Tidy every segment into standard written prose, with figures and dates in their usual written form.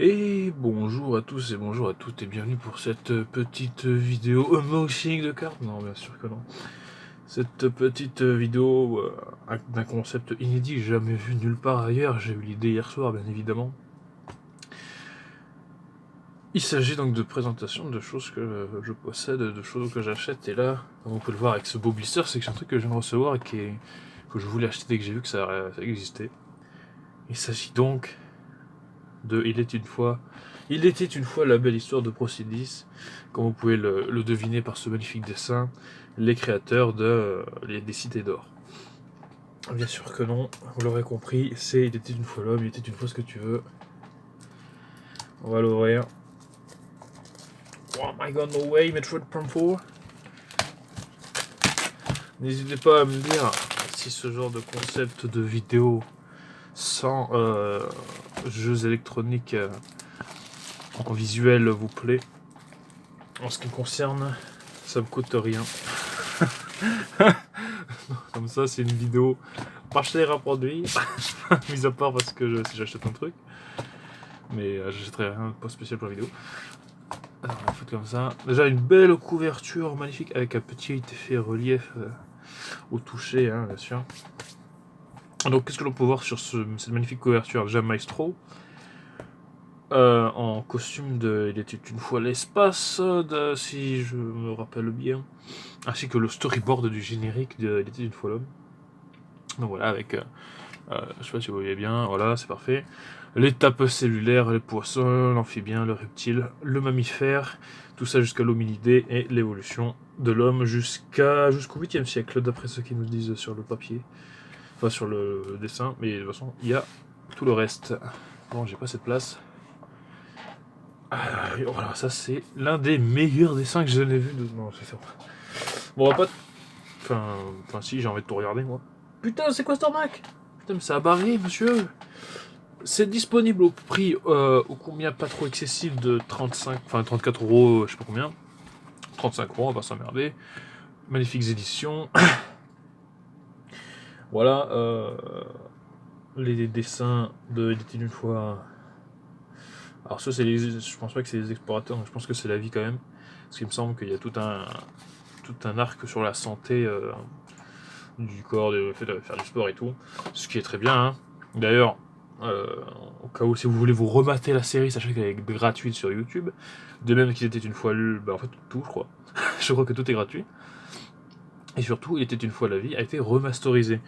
Et bonjour à tous et bonjour à toutes et bienvenue pour cette petite vidéo unboxing de cartes. Non, bien sûr que non. Cette petite vidéo d'un concept inédit, jamais vu nulle part ailleurs. J'ai eu l'idée hier soir, bien évidemment. Il s'agit donc de présentation de choses que je possède, de choses que j'achète. Et là, comme on peut le voir avec ce beau blister, c'est que c'est un truc que je viens de recevoir et que je voulais acheter dès que j'ai vu que ça existait. Il s'agit donc de Il était une fois la belle histoire de Procidis, comme vous pouvez le deviner par ce magnifique dessin, les créateurs des cités d'or. Bien sûr que non, vous l'aurez compris, c'est Il était une fois l'homme, il était une fois ce que tu veux. On va l'ouvrir. Oh my god, no way, Metroid Prime 4. N'hésitez pas à me dire si ce genre de concept de vidéo sans jeux électroniques en visuel vous plaît. En ce qui me concerne, ça me coûte rien. Comme ça, c'est une vidéo pas chère à produire, mis à part parce que si j'achète un truc. Mais j'achèterai rien de pas spécial pour la vidéo. Alors, on fait comme ça. Déjà, une belle couverture magnifique avec un petit effet relief au toucher, hein, bien sûr. Donc, qu'est-ce que l'on peut voir sur cette magnifique couverture? Déjà, Maestro. En costume de Il était une fois l'espace, si je me rappelle bien, ainsi que le storyboard du générique de Il était une fois l'homme. Donc voilà, avec, je sais pas si vous voyez bien, voilà, c'est parfait. L'étape cellulaire, les poissons, l'amphibien, le reptile, le mammifère, tout ça jusqu'à l'hominidé et l'évolution de l'homme jusqu'au 8e siècle, d'après ce qu'ils nous disent sur le papier, enfin sur le dessin, mais de toute façon, il y a tout le reste. Bon, j'ai pas cette place. Voilà, ça c'est l'un des meilleurs dessins que je n'ai vu de. Non, c'est ça. Bon, on va pas. Enfin, si, j'ai envie de tout regarder, moi. Putain, c'est quoi cette arnaque? Putain, mais ça a barré, monsieur. C'est disponible au prix, au combien pas trop excessif de 35, enfin 34 euros, je sais pas combien. 35 euros, on va pas s'emmerder. Magnifiques éditions. Voilà, les dessins de Il était une fois. Alors, ça, je pense pas que c'est les explorateurs, je pense que c'est la vie quand même. Parce qu'il me semble qu'il y a tout un arc sur la santé du corps, le fait de faire du sport et tout. Ce qui est très bien, hein. D'ailleurs, au cas où si vous voulez vous remater la série, sachez qu'elle est gratuite sur YouTube. De même qu'il était une fois en fait tout, je crois. Je crois que tout est gratuit. Et surtout, Il était une fois la vie a été remasterisé.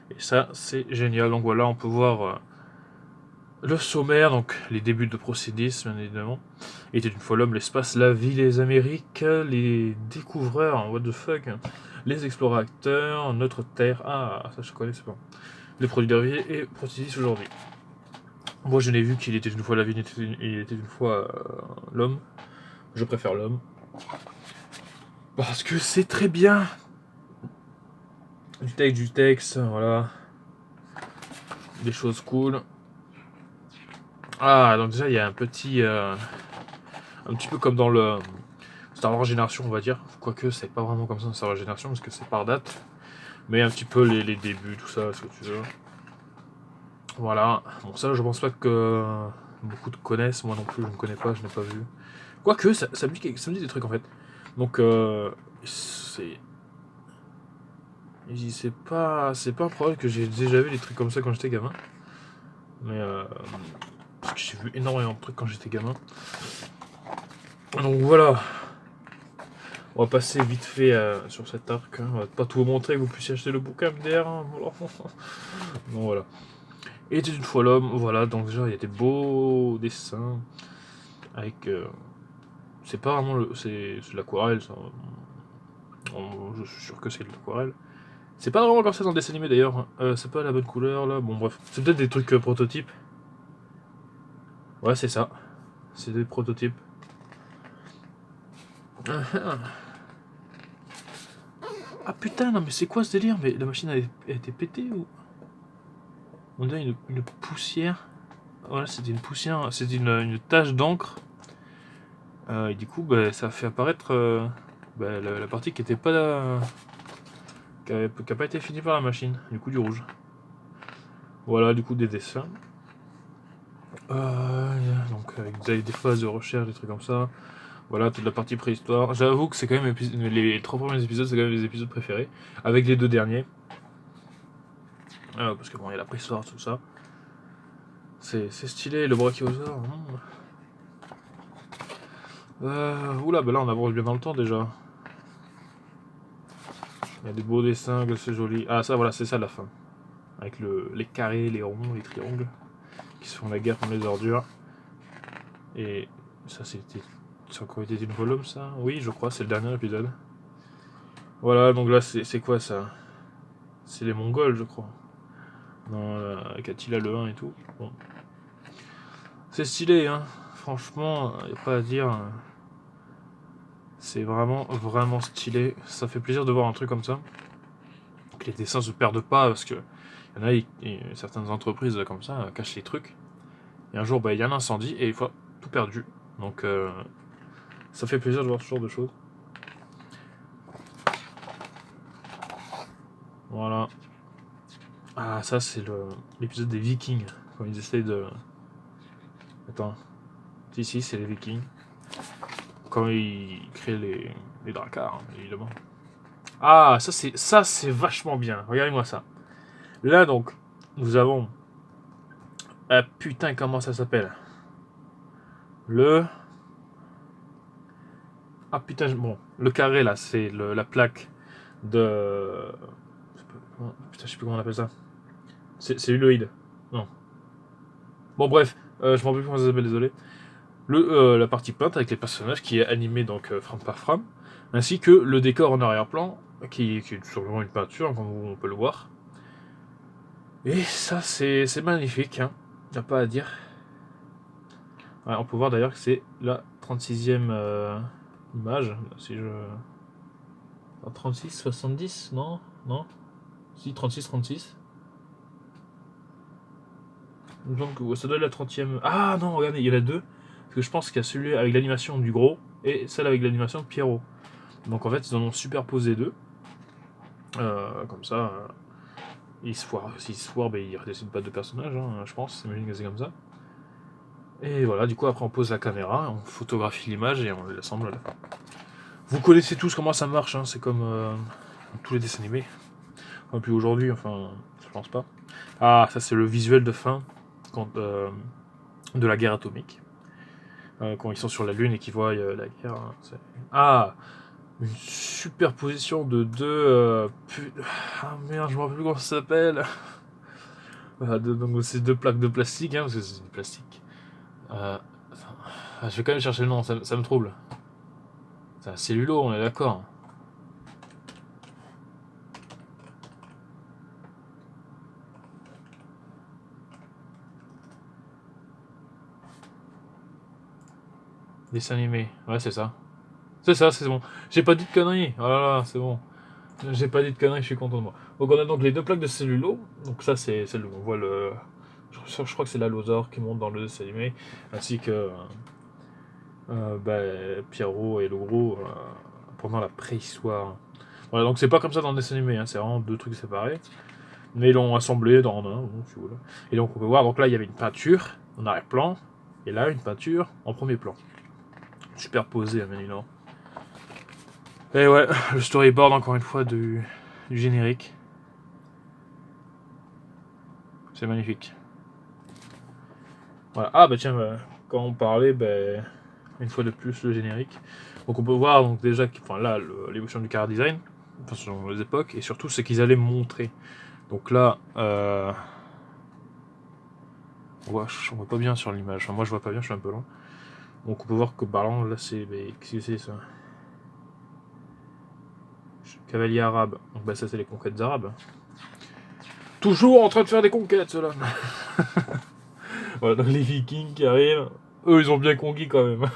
Et ça, c'est génial. Donc voilà, on peut voir le sommaire, donc les débuts de Procidis, bien évidemment. Il était une fois l'homme, l'espace, la vie, les Amériques, les découvreurs, what the fuck, les explorateurs, notre terre. Ah, ça je connais, c'est pas. Les produits dérivés et Procidis aujourd'hui. Moi, je n'ai vu qu'il était une fois la vie, il était une fois l'homme. Je préfère l'homme. Parce que c'est très bien. Du texte, voilà. Des choses cool. Ah, donc déjà, il y a un petit peu comme dans le Star Wars Génération, on va dire. Quoique, c'est pas vraiment comme ça dans Star Wars Génération, parce que c'est par date. Mais un petit peu les débuts, tout ça, ce que tu veux. Voilà. Bon, ça, je pense pas que beaucoup de connaissent. Moi non plus, je ne connais pas, je n'ai pas vu. Quoique, ça me dit des trucs en fait. Donc, c'est c'est pas un problème que j'ai déjà vu des trucs comme ça quand j'étais gamin. Mais parce que j'ai vu énormément de trucs quand j'étais gamin. Donc voilà. On va passer vite fait sur cet arc. Hein. On va pas tout vous montrer que vous puissiez acheter le bouquin MDR. Hein. Donc voilà. Et était une fois l'homme. Voilà. Donc déjà il y a des beaux dessins avec. C'est pas vraiment c'est de l'aquarelle. Ça. Je suis sûr que c'est de l'aquarelle. C'est pas vraiment comme ça dans le dessin animé d'ailleurs. C'est pas la bonne couleur là. Bon bref. C'est peut-être des trucs prototypes. Ouais c'est ça. C'est des prototypes. Ah putain non mais c'est quoi ce délire? Mais la machine a été pétée ou? On dirait une poussière. Voilà c'était une poussière. C'était une tache d'encre. Et du coup bah, ça fait apparaître la partie qui était pas qui a pas été finie par la machine. Du coup du rouge. Voilà du coup des dessins. Donc avec des phases de recherche, des trucs comme ça. Voilà, toute la partie préhistoire. J'avoue que c'est quand même les 3 premiers épisodes, c'est quand même les épisodes préférés. Avec les 2 derniers. Parce que bon, il y a la préhistoire, tout ça. C'est stylé, le brachiosaure. Oula, bah là on avance bien dans le temps déjà. Il y a des beaux dessins, que c'est joli. Ah ça voilà, c'est ça la fin. Avec les carrés, les ronds, les triangles. Qui se font la guerre contre les ordures. Et ça c'était... Ça a encore été une volume ça? Oui, je crois, c'est le dernier épisode. Voilà, donc là c'est quoi ça? C'est les Mongols, je crois. Avec Attila le 1 et tout. Bon. C'est stylé, hein. Franchement, y a pas à dire. C'est vraiment, vraiment stylé. Ça fait plaisir de voir un truc comme ça. Que les dessins se perdent pas, parce que y en a, certaines entreprises comme ça cachent les trucs. Et un jour, bah, il y a un incendie et il faut tout perdu. Donc, ça fait plaisir de voir ce genre de choses. Voilà. Ah, ça, c'est l'épisode des Vikings. Quand ils essayent de... Attends. Si, c'est les Vikings. Quand ils créent les dracars, hein, évidemment. Ah, ça c'est vachement bien. Regardez-moi ça. Là, donc, nous avons... Ah, putain, comment ça s'appelle? Ah, putain, bon. Le carré, là, c'est la plaque de... Putain, je sais plus comment on appelle ça. C'est celluloïd. Non. Bon, bref. Je me rappelle plus comment ça s'appelle, désolé. La partie peinte avec les personnages qui est animée donc frame par frame, ainsi que le décor en arrière-plan qui est tout simplement une peinture comme on peut le voir. Et ça c'est magnifique, hein. Y a pas à dire. Ouais, on peut voir d'ailleurs que c'est la 36e image. Si je... 36, 70, non? Non? Si, 36, 36. Donc ça doit être la 30e. Ah non, regardez, il y en a deux. Parce que je pense qu'il y a celui avec l'animation du gros et celle avec l'animation de Pierrot. Donc en fait, ils en ont superposé deux. Comme ça, s'ils se foirent, ben, ils ne redessinent pas de personnages, hein, je pense. J'imagine que c'est comme ça. Et voilà, du coup, après, on pose la caméra, on photographie l'image et on l'assemble à la fin. Vous connaissez tous comment ça marche, hein, c'est comme tous les dessins animés. Enfin, plus aujourd'hui, enfin, je pense pas. Ah, ça, c'est le visuel de fin de la guerre atomique. Quand ils sont sur la Lune et qu'ils voient la guerre. Hein, ah, une superposition de deux. Ah merde, je me rappelle plus comment ça s'appelle. Donc c'est deux plaques de plastique, hein, parce que c'est du plastique. Je vais quand même chercher le nom, ça me trouble. C'est un cellulo, on est d'accord. Dessin animé, ouais c'est ça. C'est ça, c'est bon. J'ai pas dit de conneries, oh là là, c'est bon. J'ai pas dit de conneries, je suis content de moi. Donc on a donc les deux plaques de cellulo, donc ça c'est celle où on voit le... Je crois que c'est l'allosaure qui monte dans le dessin animé, ainsi que Pierrot et le gros pendant la préhistoire. Voilà, donc c'est pas comme ça dans le dessin animé, hein, c'est vraiment deux trucs séparés. Mais ils l'ont assemblé dans un, bon, si vous voulez. Et donc on peut voir, donc là il y avait une peinture en arrière-plan, et là une peinture en premier plan. Superposé à Mélinan. Et ouais, le storyboard encore une fois du générique. C'est magnifique. Voilà. Ah bah tiens, quand on parlait, une fois de plus le générique. Donc on peut voir donc déjà là l'évolution du car design, enfin, selon les époques, et surtout ce qu'ils allaient montrer. Donc là, on voit pas bien sur l'image. Enfin, moi je vois pas bien, je suis un peu loin. Donc on peut voir que Balan, là c'est... Qu'est-ce que c'est ça? Cavalier arabe. Donc ça c'est les conquêtes arabes. Toujours en train de faire des conquêtes ceux-là. Voilà, donc les Vikings qui arrivent. Eux ils ont bien conquis quand même.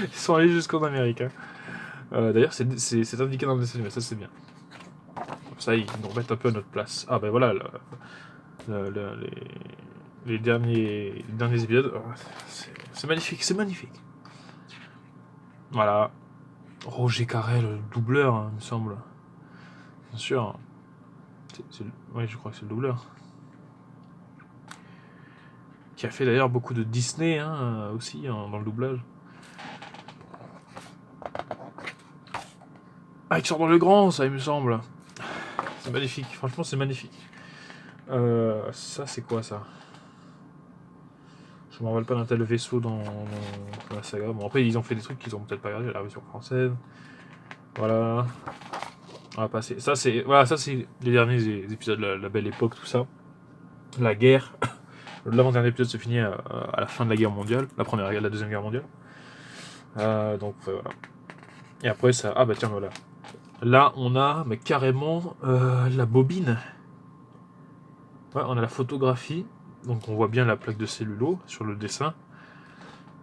Ils sont allés jusqu'en Amérique. Hein. D'ailleurs c'est indiqué dans le dessin, mais ça c'est bien. Ça ils nous remettent un peu à notre place. Ah ben voilà, les derniers épisodes. C'est magnifique, c'est magnifique. Voilà. Roger Carrel, le doubleur, hein, il me semble. Bien sûr. Oui, je crois que c'est le doubleur. qui a fait d'ailleurs beaucoup de Disney hein, aussi dans le doublage. Ah, qui sort dans le grand, ça il me semble. C'est magnifique, franchement c'est magnifique. Ça c'est quoi ça? Je me rappelle pas d'un tel vaisseau dans la saga. Bon après ils ont fait des trucs qu'ils ont peut-être pas regardé, la version française. Voilà. On va passer. Ça c'est voilà, ça c'est les derniers épisodes, la belle époque, tout ça. La guerre. L'avant-dernier épisode se finit à la fin de la guerre mondiale, la deuxième guerre mondiale. Donc voilà. Et après ça. Ah bah tiens voilà. Là on a mais carrément la bobine. Ouais, on a la photographie. Donc on voit bien la plaque de cellulo sur le dessin.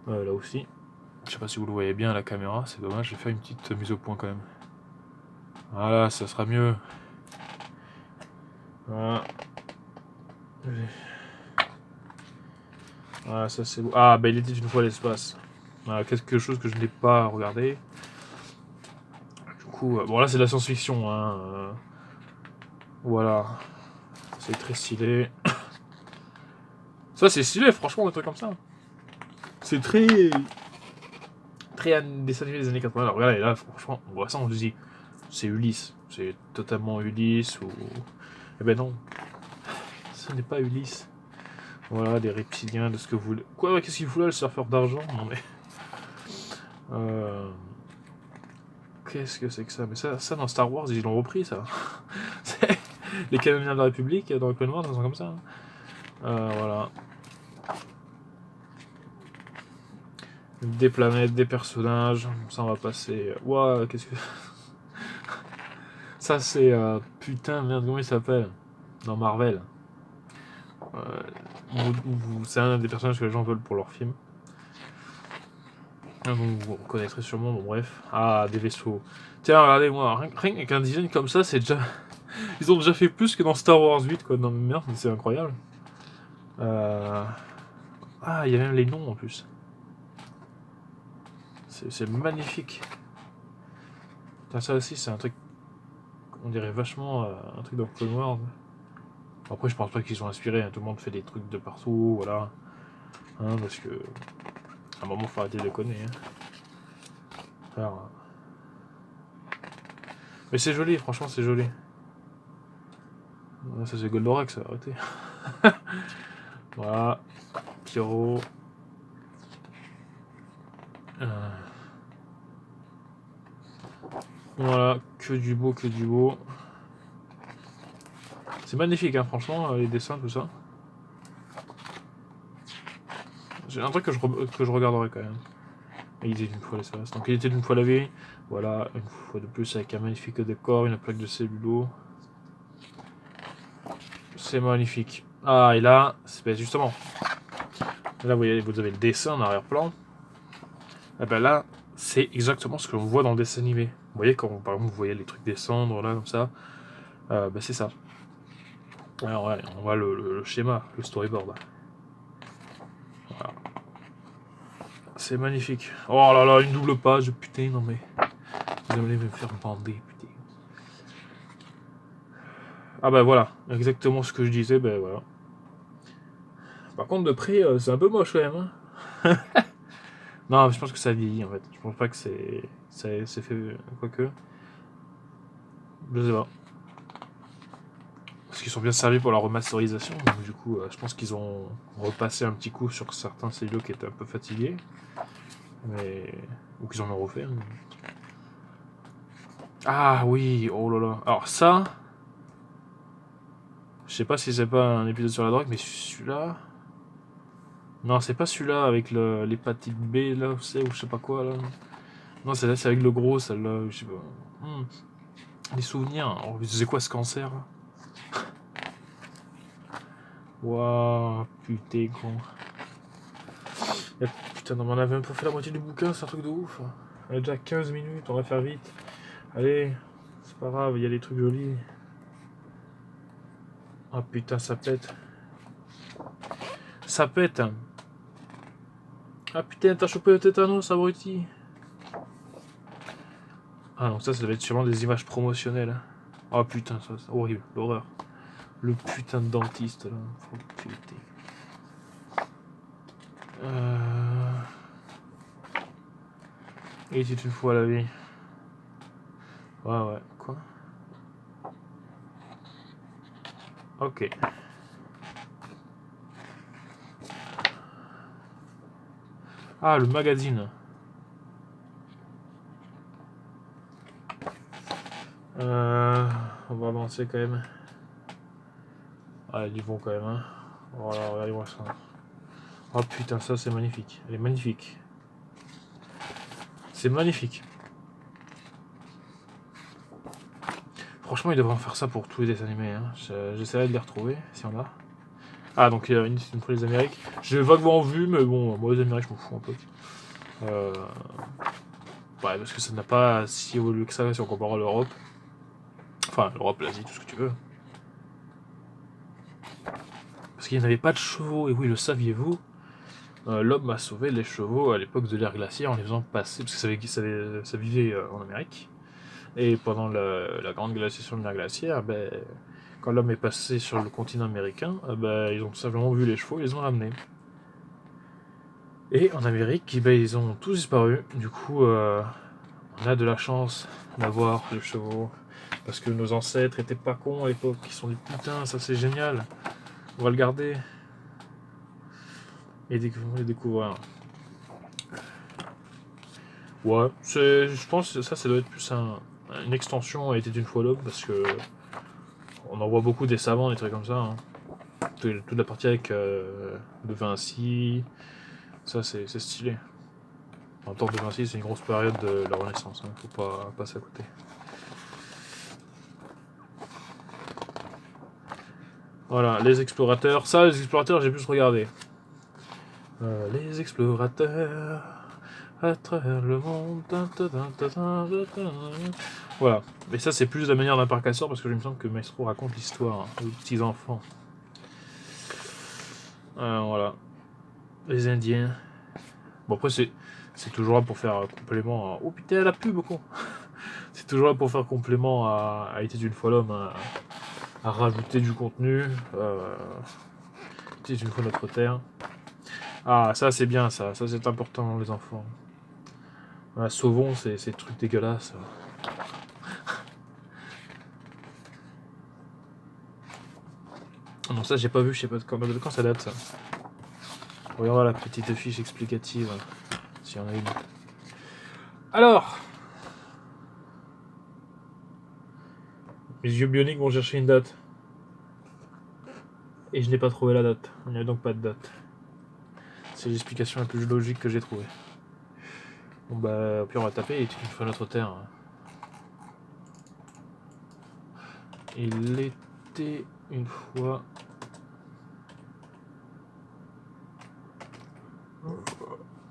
Là aussi. Je sais pas si vous le voyez bien à la caméra, c'est dommage, j'ai fait une petite mise au point quand même. Voilà, ça sera mieux. Voilà. Voilà, ça c'est beau. Ah, bah il était une fois l'espace. Voilà, quelque chose que je n'ai pas regardé. Du coup, bon là c'est de la science-fiction. Hein. Voilà. C'est très stylé. Ça c'est stylé, franchement, un truc comme ça. C'est très dessin animé des années 80. Alors regardez, là, franchement, on voit ça, on se dit, c'est Ulysse. C'est totalement Ulysse ou... Eh ben non. Ce n'est pas Ulysse. Voilà, des reptiliens, de ce que vous voulez. Quoi, qu'est-ce qu'il fout là, le surfeur d'argent? Non mais... Qu'est-ce que c'est que ça? Mais ça dans Star Wars, ils l'ont repris, ça. Les canoniens de la République, dans le Clone Wars, ça sent comme ça. Voilà. Des planètes, des personnages. Ça, on va passer... Ouah, qu'est-ce que... Ça, c'est... putain, merde, comment il s'appelle? Dans Marvel. C'est un des personnages que les gens veulent pour leur film. Donc vous reconnaîtrez sûrement, bon bref. Ah, des vaisseaux. Tiens, regardez-moi, rien qu'avec un design comme ça, c'est déjà... Ils ont déjà fait plus que dans Star Wars 8, quoi. Non mais merde, c'est incroyable. Ah, il y a même les noms en plus. C'est magnifique. Putain, ça aussi, c'est un truc... On dirait vachement un truc dans Clone Wars. Après, je pense pas qu'ils sont inspirés, hein. Tout le monde fait des trucs de partout, voilà. Hein, parce que... À un moment, faut arrêter de déconner. Hein. Alors... Mais c'est joli, franchement, c'est joli. Ça, c'est Goldorak, ça, arrêtez. Voilà. Pyro. Voilà, que du beau, que du beau. C'est magnifique, hein, franchement, les dessins, tout ça. C'est un truc que je regarderai quand même. Il était une fois l'espace. Donc il était une fois la vie. Voilà, une fois de plus avec un magnifique décor, une plaque de cellulo. C'est magnifique. Ah, et là, c'est justement. Là, vous avez le dessin en arrière-plan. Et ben là, c'est exactement ce que l'on voit dans le dessin animé. Vous voyez, quand par exemple vous voyez les trucs descendre là, comme ça, ben c'est ça. Alors, ouais, on voit le schéma, le storyboard. Voilà. C'est magnifique. Oh là là, une double page, putain, non mais. Vous allez me faire bander, putain. Ah bah voilà, exactement ce que je disais, ben voilà. Par contre, de près, c'est un peu moche quand même. Hein. Non, je pense que ça vieillit en fait. Je pense pas que c'est fait. Quoique. Je sais pas. Parce qu'ils sont bien servis pour la remasterisation. Donc, du coup, je pense qu'ils ont repassé un petit coup sur certains cellulos qui étaient un peu fatigués. Mais... Ou qu'ils en ont refait. Ah oui, oh là là. Alors ça... Je sais pas si c'est pas un épisode sur la drogue, mais celui-là... Non, c'est pas celui-là avec l'hépatite B, là, ou je sais pas quoi, là. Non, c'est avec le gros, celle-là, je sais pas. Les souvenirs. Oh, c'est quoi ce cancer? Waouh, putain, con. Putain, non, mais on avait même pas fait la moitié du bouquin, c'est un truc de ouf. On a déjà 15 minutes, on va faire vite. Allez, c'est pas grave, il y a des trucs jolis. Ah putain, ça pète. Ça pète. Ah putain, t'as chopé le tétanos, abruti. Ah donc ça va être sûrement des images promotionnelles. Oh putain, ça c'est horrible, l'horreur. Le putain de dentiste là. Oh, putain. Il était une fois la vie. Ouais, quoi? Ok. Ah, le magazine. On va avancer quand même. Ah, ils y vont quand même, hein. Voilà, regardez-moi ça. Oh putain, ça c'est magnifique. Elle est magnifique. C'est magnifique. Franchement, ils devraient en faire ça pour tous les dessins animés. Hein. J'essaierai de les retrouver, si on a. Ah, donc c'est une fois les Amériques. J'ai vaguement vu, mais bon, moi les Amériques, je m'en fous un peu. Ouais, parce que ça n'a pas si évolué que ça si on compare à l'Europe. Enfin, l'Europe, l'Asie, tout ce que tu veux. Parce qu'il n'y avait pas de chevaux, et oui, le saviez-vous, l'homme a sauvé les chevaux à l'époque de l'ère glaciaire en les faisant passer, parce que ça vivait en Amérique. Et pendant la grande glaciation de l'ère glaciaire, ben, quand l'homme est passé sur le continent américain, ben, ils ont tout simplement vu les chevaux et les ont ramenés. Et en Amérique, ben, ils ont tous disparu. Du coup, on a de la chance d'avoir les chevaux. Parce que nos ancêtres étaient pas cons à l'époque. Ils se sont dit putain, ça c'est génial. On va le garder. Et les découvrir. Ouais, je pense que ça doit être plus une extension a été d'une fois l'homme. Parce que on en voit beaucoup des savants, des trucs comme ça. Hein. Toute la partie avec De Vinci. Ça c'est stylé. En temps de Vinci, c'est une grosse période de la Renaissance. Hein. Faut pas passer à côté. Voilà, les explorateurs. Ça, les explorateurs, j'ai plus regardé. Les explorateurs à travers le monde. Voilà. Mais ça, c'est plus la manière d'un parc à sort parce que je me semble que Maestro raconte l'histoire aux petits enfants. Voilà. Les Indiens. Bon, après, c'est toujours là pour faire complément à. Oh putain, la pub, con. C'est toujours là pour faire complément à Était une fois l'homme, à rajouter du contenu. Était une fois notre terre. Ah, ça c'est bien, ça c'est important, les enfants. Voilà, sauvons ces trucs dégueulasses. Non, ça j'ai pas vu, je sais pas de quand ça date ça. Regardons la petite fiche explicative, s'il y en a une. Alors, mes yeux bioniques vont chercher une date. Et je n'ai pas trouvé la date. Il n'y a donc pas de date. C'est l'explication la plus logique que j'ai trouvée. Bon bah, au pire on va taper et une fois notre terre. Il était une fois.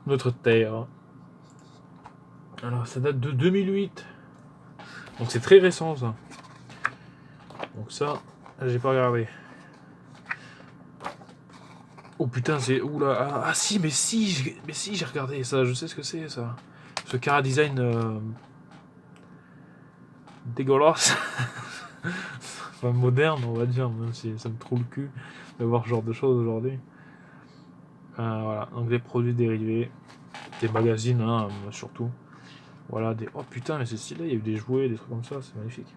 Notre terre. Alors ça date de 2008. Donc c'est très récent ça. Donc ça, j'ai pas regardé. Oh putain, c'est. Oula. Ah si, mais si, j'ai regardé ça, je sais ce que c'est ça. Ce cara design dégueulasse. Enfin moderne, on va dire, même si ça me trouve le cul de voir ce genre de choses aujourd'hui. Voilà, donc des produits dérivés, des magazines, hein, surtout. Voilà, des. Oh putain, mais c'est stylé, il y a eu des jouets, des trucs comme ça, c'est magnifique.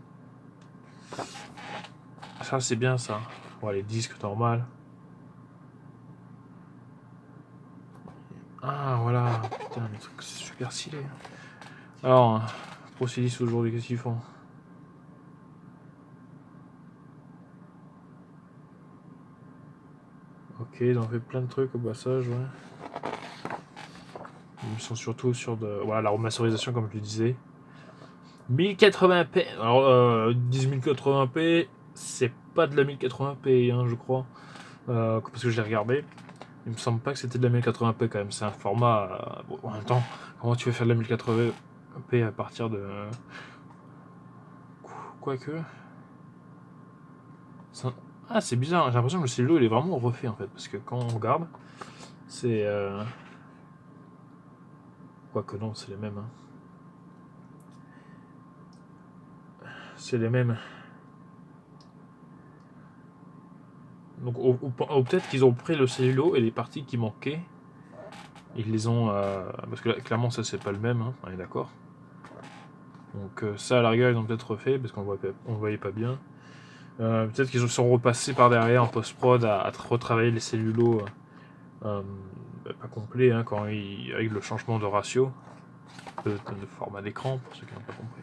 Ça, c'est bien ça. Voilà, les disques normaux. Ah, voilà, putain, les trucs, c'est super stylé. Alors, Procilis aujourd'hui, qu'est-ce qu'ils font? Ok, ils ont fait plein de trucs au passage, ouais. Ils sont surtout sur voilà, la remasterisation, comme je le disais. 1080p. Alors, 1080p, c'est pas de la 1080p, hein, je crois. Parce que j'ai regardé. Il me semble pas que c'était de la 1080p quand même. C'est un format. Bon, en même temps, comment tu veux faire de la 1080p à partir de. Quoique. Ah, c'est bizarre. J'ai l'impression que le stylo il est vraiment refait en fait. Parce que quand on regarde, c'est. Quoique non, c'est les mêmes. Hein. C'est les mêmes. Donc, ou peut-être qu'ils ont pris le cellulo et les parties qui manquaient Ils les ont... parce que là, clairement, ça, c'est pas le même, hein, on est d'accord. Donc ça, à la rigueur, ils ont peut-être refait, parce qu'on ne voyait pas bien. Peut-être qu'ils se sont repassés par derrière en post-prod à retravailler les cellulos pas complets, hein, avec le changement de ratio, de format d'écran, pour ceux qui n'ont pas compris.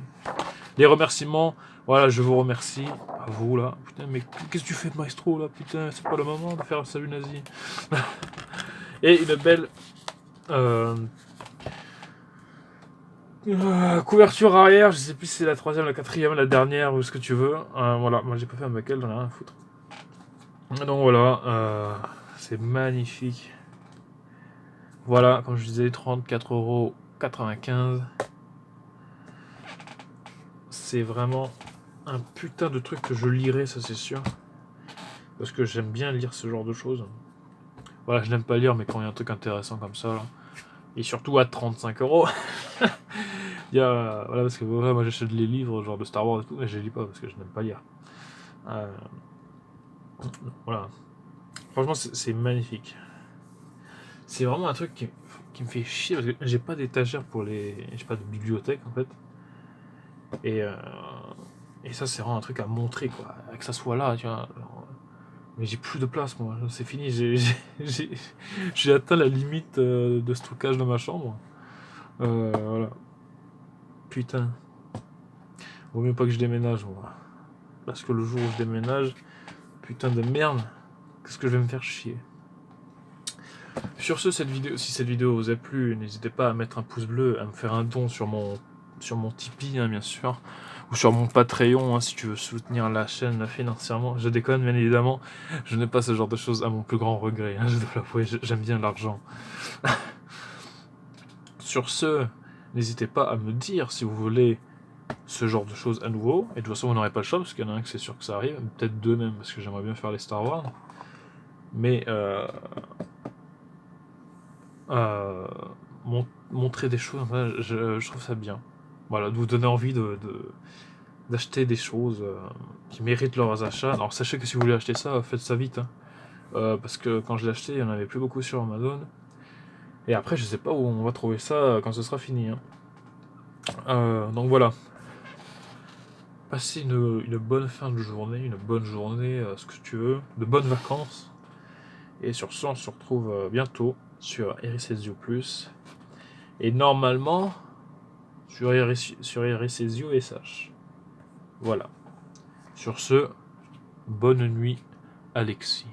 Les remerciements, voilà, je vous remercie, à vous là. Putain, mais qu'est-ce que tu fais, maestro là? Putain, c'est pas le moment de faire un salut nazi. Et une belle couverture arrière, je sais plus si c'est la troisième, la quatrième, la dernière ou ce que tu veux. Voilà, moi j'ai pas fait un bacal, j'en ai rien à foutre. Donc voilà, c'est magnifique. Voilà, comme je disais, 34,95 €. C'est vraiment un putain de truc que je lirai, ça c'est sûr. Parce que j'aime bien lire ce genre de choses. Voilà, je n'aime pas lire, mais quand il y a un truc intéressant comme ça, là, et surtout à 35 €, il y a, voilà, parce que voilà, moi j'achète les livres, genre de Star Wars et tout, mais je les lis pas parce que je n'aime pas lire. Voilà. Franchement, c'est magnifique. C'est vraiment un truc qui me fait chier parce que j'ai pas d'étagère pour les. J'ai pas de bibliothèque en fait. Et ça, c'est vraiment un truc à montrer, quoi. Que ça soit là, tu vois. Mais j'ai plus de place, moi. C'est fini. J'ai atteint la limite de stockage dans ma chambre. Voilà. Putain. Vaut mieux pas que je déménage, moi. Parce que le jour où je déménage, putain de merde, qu'est-ce que je vais me faire chier. Sur ce, si cette vidéo vous a plu, n'hésitez pas à mettre un pouce bleu, à me faire un don sur mon Tipeee, hein, bien sûr, ou sur mon Patreon, hein, si tu veux soutenir la chaîne financièrement. Je déconne, bien évidemment, je n'ai pas ce genre de choses à mon plus grand regret, hein, je dois l'avouer, j'aime bien l'argent. Sur ce, n'hésitez pas à me dire si vous voulez ce genre de choses à nouveau, et de toute façon vous n'aurez pas le choix, parce qu'il y en a un que c'est sûr que ça arrive, peut-être deux même, parce que j'aimerais bien faire les Star Wars, mais montrer des choses, je trouve ça bien. Voilà, de vous donner envie d'acheter des choses qui méritent leurs achats. Alors sachez que si vous voulez acheter ça, faites ça vite, hein. Parce que quand je l'ai acheté, il n'y en avait plus beaucoup sur Amazon. Et après, je sais pas où on va trouver ça quand ce sera fini, hein. Donc voilà. Passez une bonne fin de journée, une bonne journée, ce que tu veux, de bonnes vacances. Et sur ce, on se retrouve bientôt sur Ericesio Plus. Et normalement, sur Ericesio SH. Voilà. Sur ce, bonne nuit, Alexis.